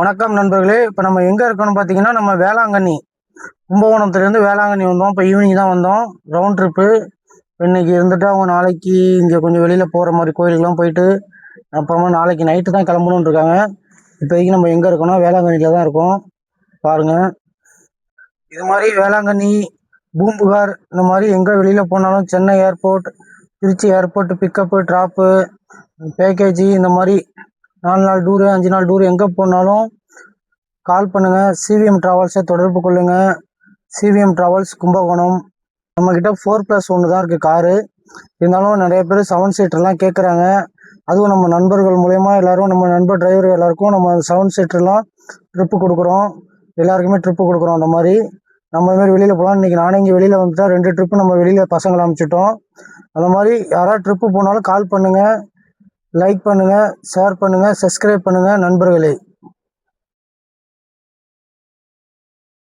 வணக்கம் நண்பர்களே. இப்போ நம்ம எங்கே இருக்கோம்னு பார்த்தீங்கன்னா, நம்ம வேளாங்கண்ணி கும்பகோணத்துலேருந்து வேளாங்கண்ணி வந்தோம். இப்போ ஈவினிங் தான் வந்தோம். Round trip. இன்னைக்கு இருந்துட்டு அவங்க நாளைக்கு இங்கே கொஞ்சம் வெளியில் போகிற மாதிரி கோயிலுக்கெலாம் போயிட்டு அப்புறமா நாளைக்கு நைட்டு தான் கிளம்பணுன்னு இருக்காங்க. இப்போதைக்கு நம்ம எங்கே இருக்கோம்னா வேளாங்கண்ணியில் தான் இருக்கோம். பாருங்கள், இது மாதிரி வேளாங்கண்ணி, பூம்புகார் இந்த மாதிரி எங்கே வெளியில் போனாலும் Chennai airport, Trichy airport, pickup, drop, package இந்த மாதிரி 4 நாள் டூரு, 5 நாள் டூரு எங்கே போனாலும் கால் பண்ணுங்கள். சிவிஎம் ட்ராவல்ஸை தொடர்பு கொள்ளுங்கள். CVM travels Kumbakonam. நம்மக்கிட்ட 4+1 தான் இருக்குது காரு. இருந்தாலும் நிறைய பேர் 7 சீட்டர்லாம் கேட்குறாங்க. அதுவும் நம்ம நண்பர்கள் மூலயமா எல்லோரும், நம்ம நண்பர் டிரைவர் எல்லாருக்கும் நம்ம 7 சீட்டர்லாம் ட்ரிப்பு கொடுக்குறோம். எல்லாருக்குமே ட்ரிப்பு கொடுக்குறோம். அந்த மாதிரி நம்ம இதுமாதிரி வெளியில் போகலாம். இன்றைக்கி நானே இங்கே வெளியில் வந்துட்டா 2 ட்ரிப்பு நம்ம வெளியில் பசங்களை அனுப்பிச்சிட்டோம். அந்த மாதிரி யாராவது ட்ரிப்பு போனாலும் கால் பண்ணுங்கள், லைக் பண்ணுங்கள், ஷேர் பண்ணுங்கள், சப்ஸ்கிரைப் பண்ணுங்கள் நண்பர்களே.